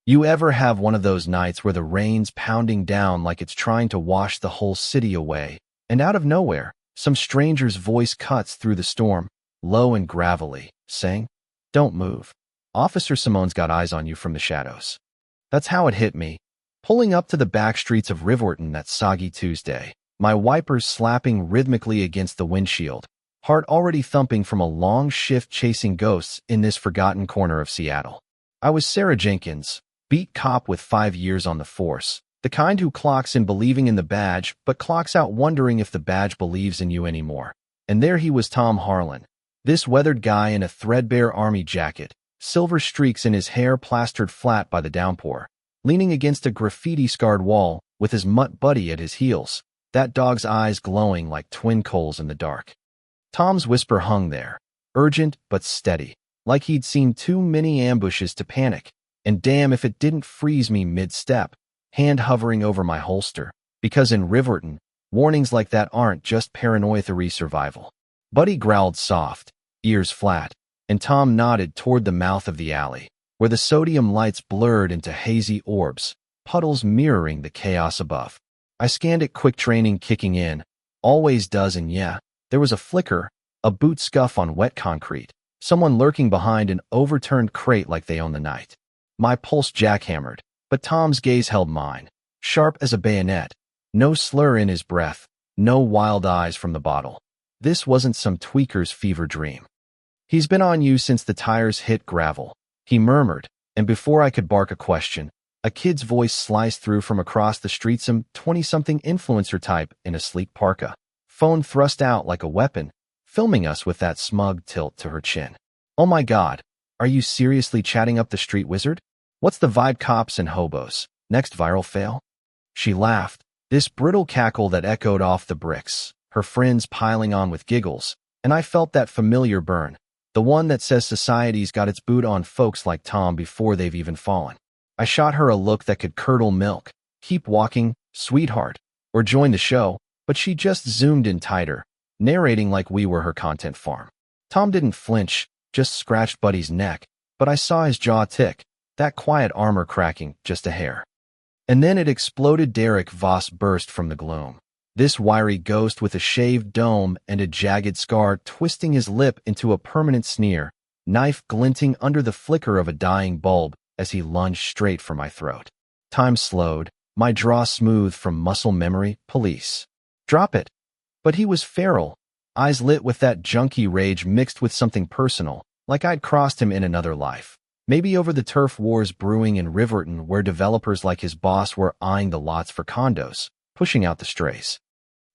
You ever have one of those nights where the rain's pounding down like it's trying to wash the whole city away, and out of nowhere, some stranger's voice cuts through the storm, low and gravelly, saying, "Don't move. Officer Simone's got eyes on you from the shadows." That's how it hit me. Pulling up to the back streets of Riverton that soggy Tuesday, my wipers slapping rhythmically against the windshield, heart already thumping from a long shift chasing ghosts in this forgotten corner of Seattle. I was Sarah Jenkins, beat cop with 5 years on the force, the kind who clocks in believing in the badge but clocks out wondering if the badge believes in you anymore. And there he was, Tom Harlan, this weathered guy in a threadbare army jacket, silver streaks in his hair plastered flat by the downpour, leaning against a graffiti-scarred wall with his mutt buddy at his heels, that dog's eyes glowing like twin coals in the dark. Tom's whisper hung there, urgent but steady, like he'd seen too many ambushes to panic, and damn if it didn't freeze me mid-step, hand hovering over my holster, because in Riverton, warnings like that aren't just paranoia survival. Buddy growled soft, ears flat, and Tom nodded toward the mouth of the alley, where the sodium lights blurred into hazy orbs, puddles mirroring the chaos above. I scanned it, quick training kicking in, always does, and yeah, there was a flicker, a boot scuff on wet concrete, someone lurking behind an overturned crate like they own the night. My pulse jackhammered, but Tom's gaze held mine, sharp as a bayonet, no slur in his breath, no wild eyes from the bottle. This wasn't some tweaker's fever dream. "He's been on you since the tires hit gravel," he murmured, and before I could bark a question, a kid's voice sliced through from across the street, some 20-something influencer type in a sleek parka, phone thrust out like a weapon, filming us with that smug tilt to her chin. "Oh my God, are you seriously chatting up the street wizard? What's the vibe, cops and hobos? Next viral fail?" She laughed, this brittle cackle that echoed off the bricks, her friends piling on with giggles, and I felt that familiar burn, the one that says society's got its boot on folks like Tom before they've even fallen. I shot her a look that could curdle milk, keep walking, sweetheart, or join the show, but she just zoomed in tighter, narrating like we were her content farm. Tom didn't flinch, just scratched Buddy's neck, but I saw his jaw tick, that quiet armor cracking just a hair. And then it exploded. Derek Voss burst from the gloom, this wiry ghost with a shaved dome and a jagged scar twisting his lip into a permanent sneer, knife glinting under the flicker of a dying bulb as he lunged straight for my throat. Time slowed, my draw smooth from muscle memory. "Police. Drop it." But he was feral, eyes lit with that junkie rage mixed with something personal, like I'd crossed him in another life. Maybe over the turf wars brewing in Riverton, where developers like his boss were eyeing the lots for condos, pushing out the strays.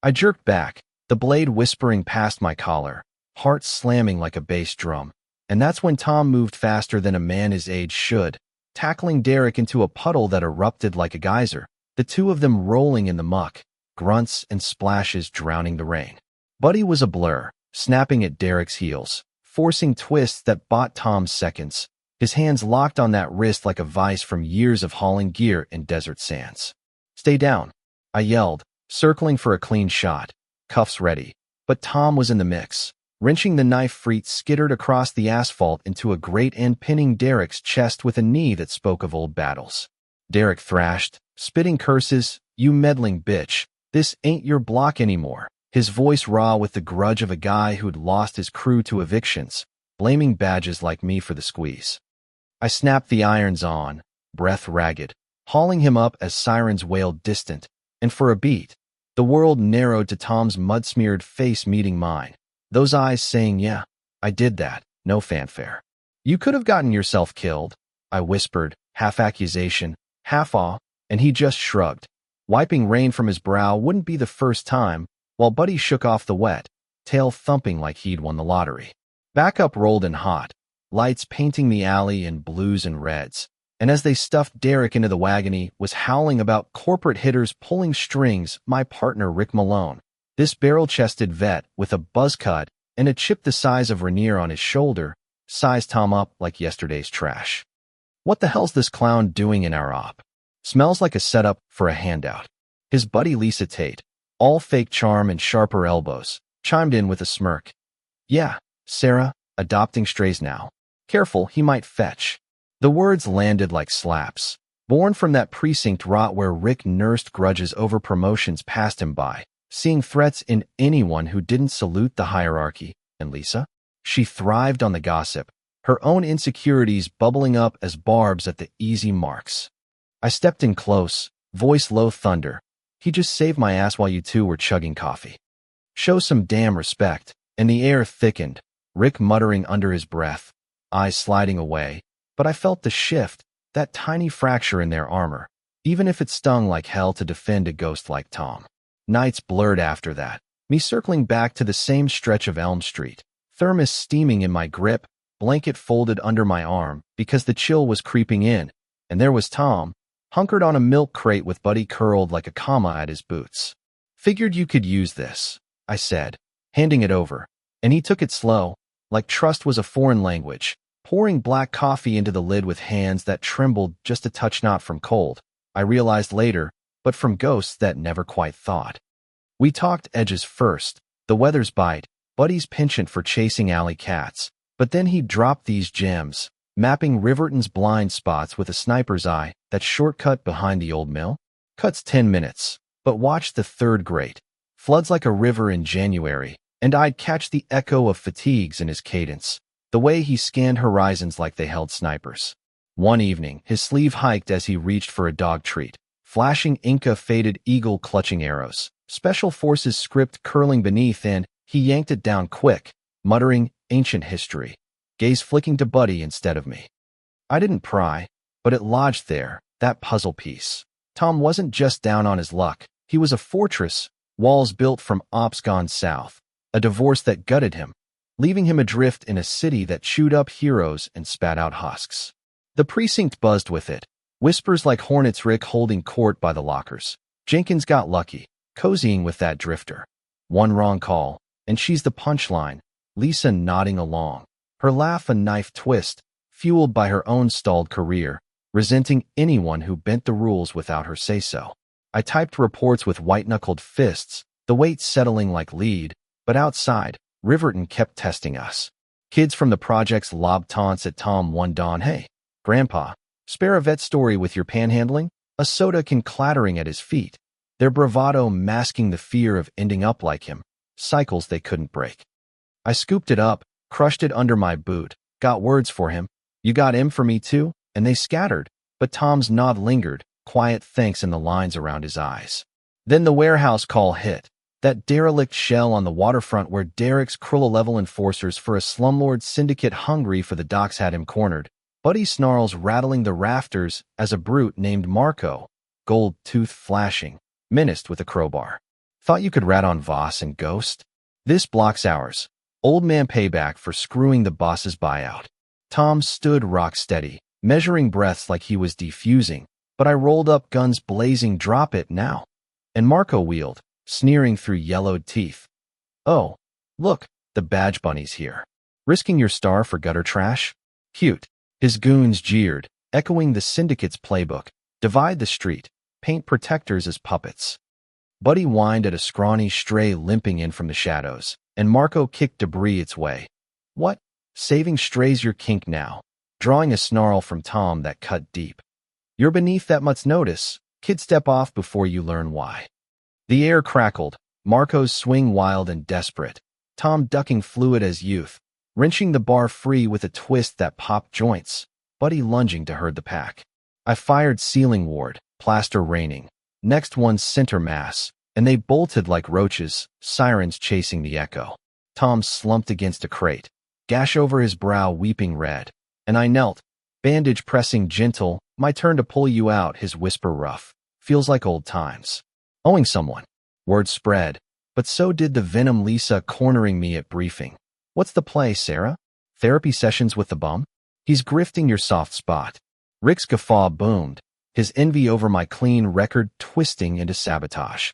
I jerked back, the blade whispering past my collar, heart slamming like a bass drum. And that's when Tom moved faster than a man his age should, tackling Derek into a puddle that erupted like a geyser, the two of them rolling in the muck, grunts and splashes drowning the rain. Buddy was a blur, snapping at Derek's heels, forcing twists that bought Tom seconds, his hands locked on that wrist like a vice from years of hauling gear in desert sands. "Stay down," I yelled, circling for a clean shot, cuffs ready. But Tom was in the mix, wrenching the knife free, skittered across the asphalt into a great end, pinning Derek's chest with a knee that spoke of old battles. Derek thrashed, spitting curses, "You meddling bitch, this ain't your block anymore," his voice raw with the grudge of a guy who'd lost his crew to evictions, blaming badges like me for the squeeze. I snapped the irons on, breath ragged, hauling him up as sirens wailed distant, and for a beat, the world narrowed to Tom's mud-smeared face meeting mine, those eyes saying, "Yeah, I did that," no fanfare. "You could have gotten yourself killed," I whispered, half accusation, half awe, and he just shrugged. Wiping rain from his brow wouldn't be the first time, while Buddy shook off the wet, tail thumping like he'd won the lottery. Backup rolled in hot, lights painting the alley in blues and reds, and as they stuffed Derek into the wagon, he was howling about corporate hitters pulling strings. My partner Rick Malone, this barrel-chested vet with a buzz cut and a chip the size of Rainier on his shoulder, sized Tom up like yesterday's trash. "What the hell's this clown doing in our op? Smells like a setup for a handout." His buddy Lisa Tate, all fake charm and sharper elbows, chimed in with a smirk. "Yeah, Sarah, adopting strays now. Careful, he might fetch." The words landed like slaps, Born from that precinct rot where Rick nursed grudges over promotions passed him by, seeing threats in anyone who didn't salute the hierarchy. And Lisa? She thrived on the gossip, her own insecurities bubbling up as barbs at the easy marks. I stepped in close, voice low thunder. He just saved my ass while you two were chugging coffee. Show some damn respect. And the air thickened, Rick muttering under his breath, eyes sliding away. But I felt the shift, that tiny fracture in their armor, even if it stung like hell to defend a ghost like Tom. Nights blurred after that, me circling back to the same stretch of Elm Street, thermos steaming in my grip, blanket folded under my arm because the chill was creeping in, and there was Tom, hunkered on a milk crate with Buddy curled like a comma at his boots. Figured you could use this, I said, handing it over, and he took it slow, like trust was a foreign language, pouring black coffee into the lid with hands that trembled just a touch not from cold, I realized later, but from ghosts that never quite thawed. We talked edges first, the weather's bite, Buddy's penchant for chasing alley cats, but then he dropped these gems, mapping Riverton's blind spots with a sniper's eye, that shortcut behind the old mill. Cuts 10 minutes, but watch the third grate. Floods like a river in January, and I'd catch the echo of fatigues in his cadence, the way he scanned horizons like they held snipers. One evening, his sleeve hiked as he reached for a dog treat, flashing Inca faded eagle clutching arrows, special forces script curling beneath, and he yanked it down quick, muttering ancient history, gaze flicking to Buddy instead of me. I didn't pry, but it lodged there, that puzzle piece. Tom wasn't just down on his luck, he was a fortress, walls built from ops gone south, a divorce that gutted him, leaving him adrift in a city that chewed up heroes and spat out husks. The precinct buzzed with it, whispers like hornets, Rick holding court by the lockers. Jenkins got lucky, cozying with that drifter. One wrong call, and she's the punchline, Lisa nodding along, her laugh a knife twist, fueled by her own stalled career, resenting anyone who bent the rules without her say-so. I typed reports with white-knuckled fists, the weight settling like lead, but outside, Riverton kept testing us. Kids from the projects lobbed taunts at Tom one dawn. Hey, Grandpa, spare a vet story with your panhandling? A soda can clattering at his feet, their bravado masking the fear of ending up like him, cycles they couldn't break. I scooped it up, crushed it under my boot, got words for him. You got him for me too? And they scattered, but Tom's nod lingered, quiet thanks in the lines around his eyes. Then the warehouse call hit, that derelict shell on the waterfront where Derek's Krulla-level enforcers for a slumlord syndicate hungry for the docks had him cornered. Buddy snarls rattling the rafters as a brute named Marco, gold tooth flashing, menaced with a crowbar. Thought you could rat on Voss and Ghost? This blocks ours. Old man payback for screwing the boss's buyout. Tom stood rock steady, measuring breaths like he was defusing, but I rolled up guns blazing, drop it now. And Marco wheeled, sneering through yellowed teeth. Oh, look, the badge bunny's here. Risking your star for gutter trash? Cute. His goons jeered, echoing the syndicate's playbook. Divide the street, paint protectors as puppets. Buddy whined at a scrawny stray limping in from the shadows, and Marco kicked debris its way. What? Saving strays your kink now? Drawing a snarl from Tom that cut deep. You're beneath that much notice. Kid, step off before you learn why. The air crackled, Marco's swing wild and desperate, Tom ducking fluid as youth, wrenching the bar free with a twist that popped joints, Buddy lunging to herd the pack. I fired ceiling ward, plaster raining, next one's center mass, and they bolted like roaches, sirens chasing the echo. Tom slumped against a crate, gash over his brow weeping red, and I knelt, bandage pressing gentle. My turn to pull you out, his whisper rough. Feels like old times. Owing someone. Word spread, but so did the venom Lisa cornering me at briefing. What's the play, Sarah? Therapy sessions with the bum? He's grifting your soft spot. Rick's guffaw boomed, his envy over my clean record twisting into sabotage.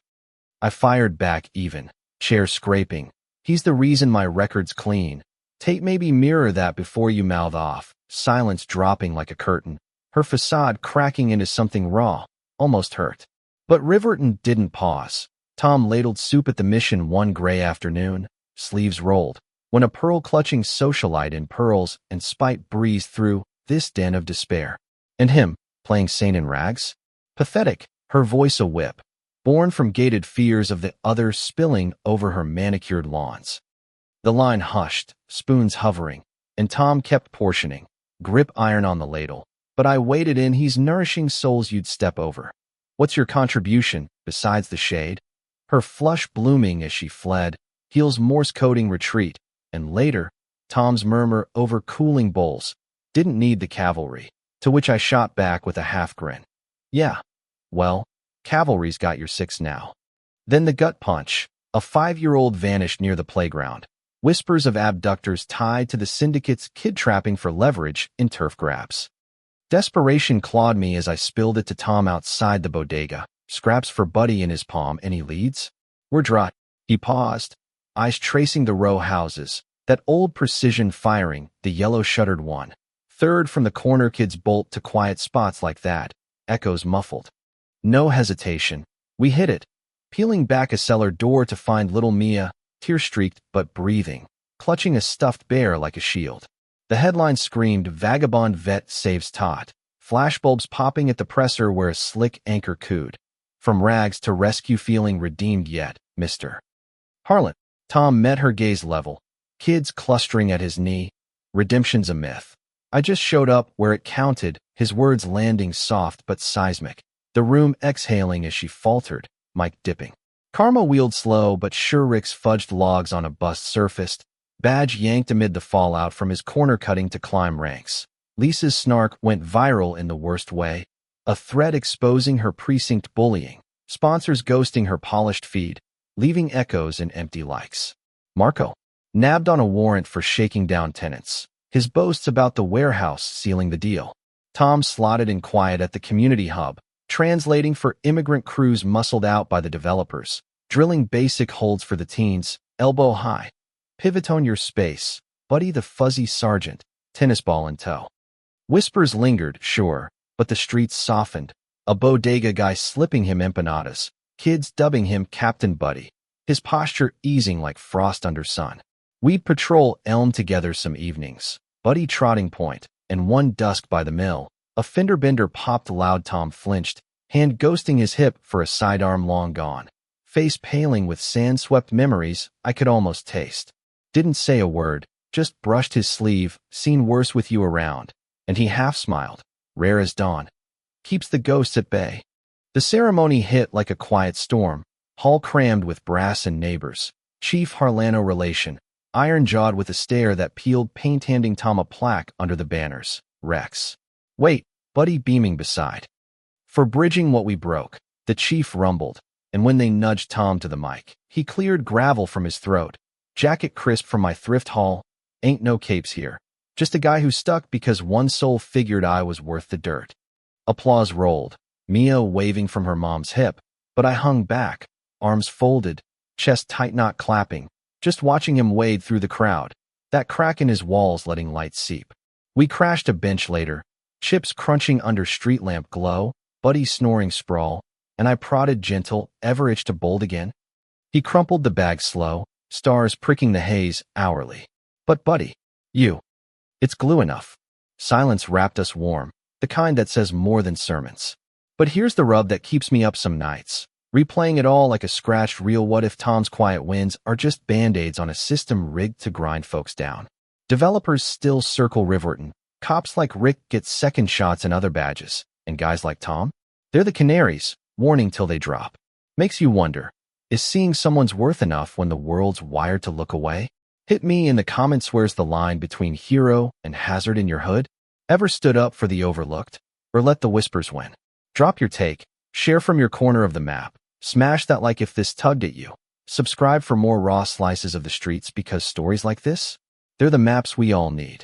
I fired back even, chair scraping. He's the reason my record's clean. Tate, maybe mirror that before you mouth off, silence dropping like a curtain, her facade cracking into something raw, almost hurt. But Riverton didn't pause. Tom ladled soup at the mission one gray afternoon, sleeves rolled, when a pearl-clutching socialite in pearls and spite breezed through this den of despair. And him, playing Saint in rags? Pathetic, her voice a whip, born from gated fears of the other spilling over her manicured lawns. The line hushed, spoons hovering, and Tom kept portioning, grip iron on the ladle. But I waded in, he's nourishing souls you'd step over. What's your contribution, besides the shade? Her flush blooming as she fled, heels Morse-coding retreat, and later, Tom's murmur over cooling bowls. Didn't need the cavalry, to which I shot back with a half-grin. Yeah, well, cavalry's got your six now. Then the gut punch. A 5-year-old vanished near the playground. Whispers of abductors tied to the syndicate's kid-trapping for leverage in turf grabs. Desperation clawed me as I spilled it to Tom outside the bodega. Scraps for Buddy in his palm. Any leads? We're dry. He paused, eyes tracing the row houses. That old precision firing, the yellow-shuttered one. Third from the corner, kids bolt to quiet spots like that. Echoes muffled. No hesitation. We hit it. Peeling back a cellar door to find little Mia, tear-streaked but breathing, clutching a stuffed bear like a shield. The headline screamed, "Vagabond Vet Saves Tot." Flashbulbs popping at the presser where a slick anchor cooed. From rags to rescue, feeling redeemed yet, Mr. Harlan. Tom met her gaze level. Kids clustering at his knee. Redemption's a myth. I just showed up where it counted, his words landing soft but seismic. The room exhaling as she faltered, mic dipping. Karma wheeled slow but sure. Rick's fudged logs on a bust surfaced. Badge yanked amid the fallout from his corner, cutting to climb ranks. Lisa's snark went viral in the worst way. A thread exposing her precinct bullying. Sponsors ghosting her polished feed, leaving echoes in empty likes. Marco. Nabbed on a warrant for shaking down tenants. His boasts about the warehouse sealing the deal. Tom slotted in quiet at the community hub, translating for immigrant crews muscled out by the developers, drilling basic holds for the teens, elbow high. Pivot on your space, Buddy the fuzzy sergeant, tennis ball in tow. Whispers lingered, sure, but the streets softened. A bodega guy slipping him empanadas, kids dubbing him Captain Buddy, his posture easing like frost under sun. We'd patrol Elm together some evenings, Buddy trotting point, and one dusk by the mill. A fender bender popped loud. Tom flinched, hand ghosting his hip for a sidearm long gone. Face paling with sand-swept memories I could almost taste. Didn't say a word, just brushed his sleeve, seen worse with you around. And he half smiled, rare as dawn. Keeps the ghosts at bay. The ceremony hit like a quiet storm, hall crammed with brass and neighbors. Chief Harlano relation, iron-jawed with a stare that peeled paint, handing Tom a plaque under the banners. Rex. Wait, Buddy beaming beside. For bridging what we broke, the chief rumbled, and when they nudged Tom to the mic, he cleared gravel from his throat. Jacket crisp from my thrift haul. Ain't no capes here. Just a guy who stuck because one soul figured I was worth the dirt. Applause rolled, Mia waving from her mom's hip, but I hung back, arms folded, chest tight, not clapping, just watching him wade through the crowd, that crack in his walls letting light seep. We crashed a bench later, chips crunching under street lamp glow, Buddy snoring sprawl, and I prodded gentle, ever itch to bold again? He crumpled the bag slow, stars pricking the haze hourly. But Buddy, you. It's glue enough. Silence wrapped us warm, the kind that says more than sermons. But here's the rub that keeps me up some nights, replaying it all like a scratched reel. What if Tom's quiet wins are just band-aids on a system rigged to grind folks down? Developers still circle Riverton, cops like Rick get second shots and other badges, and guys like Tom? They're the canaries, warning till they drop. Makes you wonder, is seeing someone's worth enough when the world's wired to look away? Hit me in the comments. Where's the line between hero and hazard in your hood? Ever stood up for the overlooked? Or let the whispers win? Drop your take, share from your corner of the map, smash that like if this tugged at you. Subscribe for more raw slices of the streets, because stories like this, they're the maps we all need.